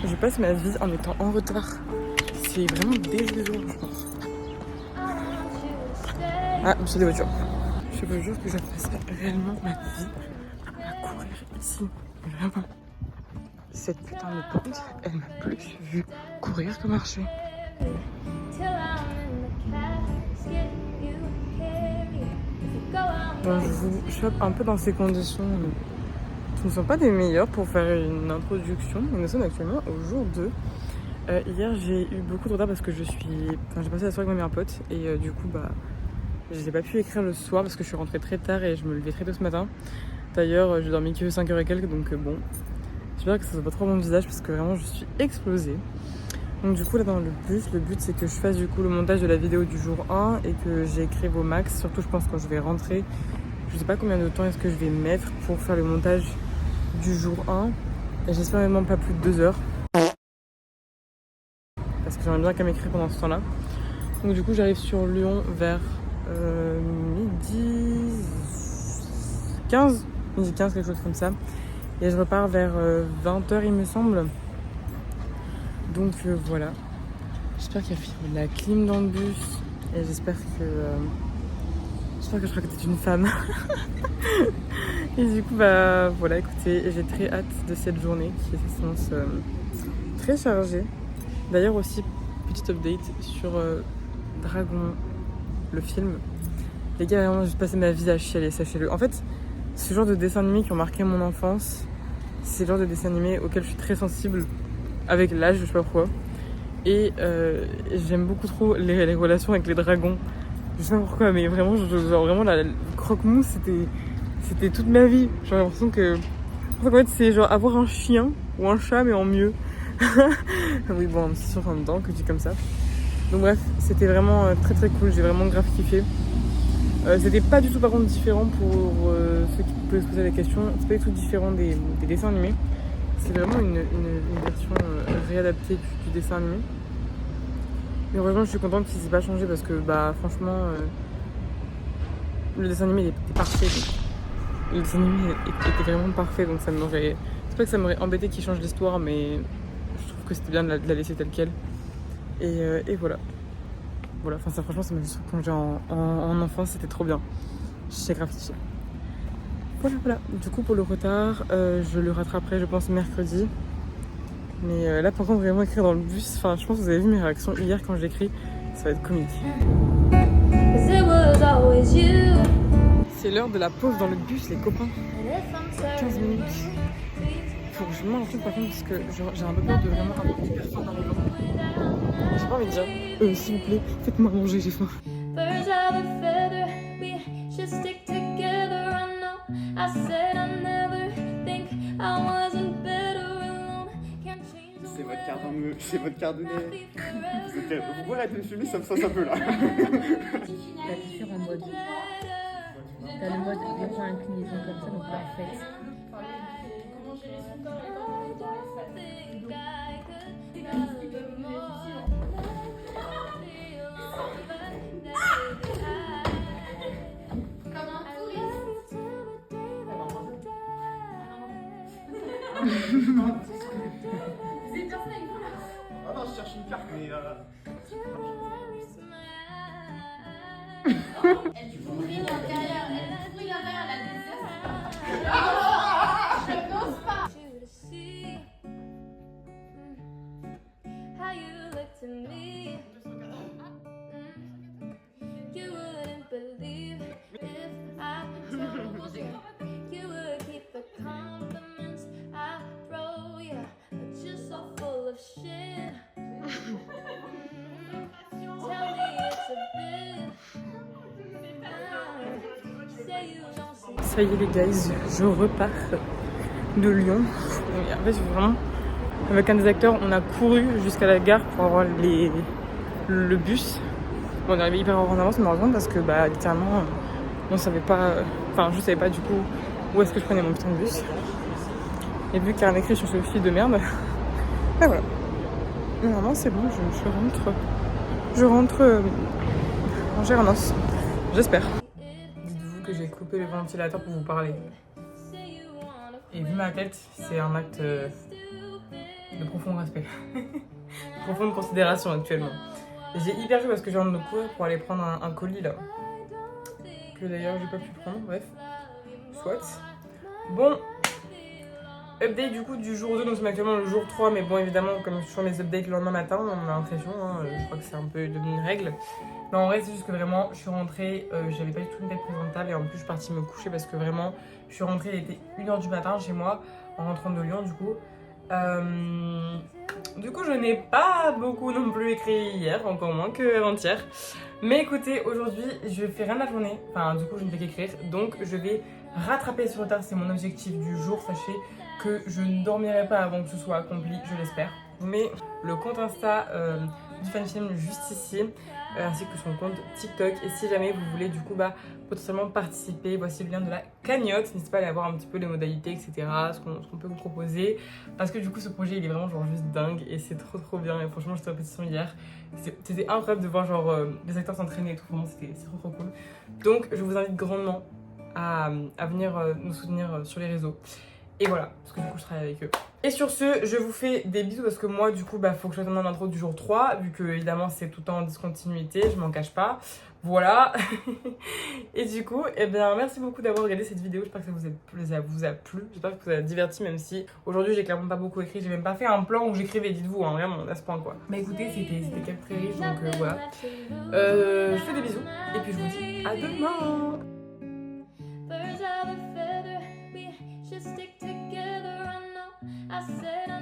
Je passe ma vie en étant en retard. C'est vraiment désolé, je pense. Ah, c'est des voitures. Je vous jure que je passe réellement ma vie à courir ici. Vraiment. Cette putain de pente, elle m'a plus vu courir que marcher. Bon, je vous chope un peu dans ces conditions qui ne sont pas des meilleures pour faire une introduction. Nous sommes actuellement au jour 2. Hier, j'ai eu beaucoup de retard parce que j'ai passé la soirée avec ma meilleure pote et du coup, je n'ai pas pu écrire le soir parce que je suis rentrée très tard et je me levais très tôt ce matin. D'ailleurs, j'ai dormi que 5h et quelques, donc bon, j'espère que ça ne soit pas trop mon visage parce que vraiment, je suis explosée. Donc du coup, là dans le but c'est que je fasse du coup le montage de la vidéo du jour 1 et que j'écrive au max, surtout je pense quand je vais rentrer. Je sais pas combien de temps est-ce que je vais mettre pour faire le montage du jour 1. Et j'espère vraiment pas plus de 2 heures. Parce que j'aimerais bien qu'elle m'écrive pendant ce temps-là. Donc du coup, j'arrive sur Lyon vers midi 15, quelque chose comme ça. Et je repars vers 20h, il me semble. Donc voilà. J'espère qu'il y a de la clim dans le bus. Et j'espère que je serai à côté d'une femme. Et du coup, voilà, écoutez, j'ai très hâte de cette journée qui s'annonce très chargée. D'ailleurs aussi, petite update sur Dragon, le film. Les gars, vraiment, j'ai passé ma vie à chialer, sachez-le. En fait, ce genre de dessins animés qui ont marqué mon enfance, c'est le genre de dessins animés auquel je suis très sensible avec l'âge, je sais pas pourquoi. Et j'aime beaucoup trop les relations avec les dragons. Je sais pas pourquoi, mais vraiment, vraiment la croque-mousse, c'était toute ma vie. J'ai l'impression que... En fait, c'est genre avoir un chien ou un chat, mais en mieux. Oui, bon, c'est sûr en même temps que je dis comme ça. Donc bref, c'était vraiment très très cool. J'ai vraiment grave kiffé. C'était pas du tout par contre différent pour ceux qui pouvaient se poser la question. C'est pas du tout différent des dessins animés. C'est vraiment une version réadaptée du dessin animé. Mais heureusement, je suis contente qu'il s'est pas changé parce que franchement, le dessin animé il était parfait. Le dessin animé était vraiment parfait, donc ça m'aurait... C'est pas que ça m'aurait embêté qu'il change l'histoire, mais je trouve que c'était bien de la laisser telle quelle. Et voilà. Voilà, enfin ça franchement ça m'a juste replongé en enfance, c'était trop bien. J'ai grave kiffé. Voilà. Du coup pour le retard, je le rattraperai je pense mercredi. Mais là par contre vraiment écrire dans le bus, enfin je pense que vous avez vu mes réactions hier quand j'écris, ça va être comique. C'est l'heure de la pause dans le bus les copains. 15 minutes. Faut que je mange un truc par contre parce que j'ai un peu peur de vraiment avoir du personne dans le vent. J'ai pas envie de dire, s'il vous plaît, faites-moi manger, j'ai faim. C'est votre carte de nez. Vous pouvez arrêter de fumer, ça me sent un peu là. T'as différents modes. T'as le mode vraiment inclinaison comme ça, donc parfait. Ah non, je cherche une carte, mais Elle pourrit l'intérieur, la dessert. Je n'ose pas. Ça y est les guys, je repars de Lyon. En fait vraiment, avec un des acteurs, on a couru jusqu'à la gare pour avoir le bus. Bon, on est arrivé hyper en avance malheureusement parce que littéralement on savait pas, enfin je savais pas du coup où est-ce que je prenais mon putain de bus. Et vu qu'il y a un écrit sur ce fil de merde, voilà. Normalement c'est bon, je rentre en Gérardmer, j'espère. Dites-vous que j'ai coupé le ventilateur pour vous parler. Et vu ma tête, c'est un acte de profond respect, de profonde considération actuellement. Et j'ai hyper chaud parce que j'ai envie de me courir pour aller prendre un colis là. Que d'ailleurs j'ai pas pu prendre, bref. Soit. Bon. Update du coup du jour 2, donc c'est actuellement le jour 3, mais bon évidemment comme je fais mes updates le lendemain matin, on a l'impression, hein, je crois que c'est un peu devenu une règle. Non en vrai c'est juste que vraiment je suis rentrée, j'avais pas du tout une tête présentable et en plus je suis partie me coucher parce que vraiment je suis rentrée, il était 1h du matin chez moi en rentrant de Lyon du coup. Du coup je n'ai pas beaucoup non plus écrit hier, encore moins qu'avant-hier. Mais écoutez, aujourd'hui je fais rien de la journée, enfin du coup je ne fais qu'écrire, donc je vais rattraper ce retard, c'est mon objectif du jour, sachez que je ne dormirai pas avant que ce soit accompli, je l'espère. Je vous mets le compte Insta du Fanfilm juste ici, ainsi que son compte TikTok. Et si jamais vous voulez du coup potentiellement participer, voici le lien de la cagnotte. N'hésitez pas à aller voir un petit peu les modalités, etc. Ce qu'on peut vous proposer. Parce que du coup ce projet il est vraiment genre juste dingue et c'est trop bien. Et franchement j'étais en répétition hier. C'était incroyable de voir genre les acteurs s'entraîner et tout. Vraiment c'était trop cool. Donc je vous invite grandement à venir nous soutenir sur les réseaux. Et voilà, parce que du coup je travaille avec eux. Et sur ce, je vous fais des bisous parce que moi du coup faut que je fasse mon intro du jour 3, vu que évidemment c'est tout le temps en discontinuité, je m'en cache pas. Voilà. Et du coup, eh bien merci beaucoup d'avoir regardé cette vidéo, j'espère que ça vous a plu, j'espère que ça vous a diverti, même si aujourd'hui j'ai clairement pas beaucoup écrit, j'ai même pas fait un plan où j'écrivais, dites-vous, hein, vraiment, à ce point quoi. Mais écoutez, c'était très riche, donc voilà. Je fais des bisous, et puis je vous dis à demain. Birds of a feather, we should stick together. I know I said I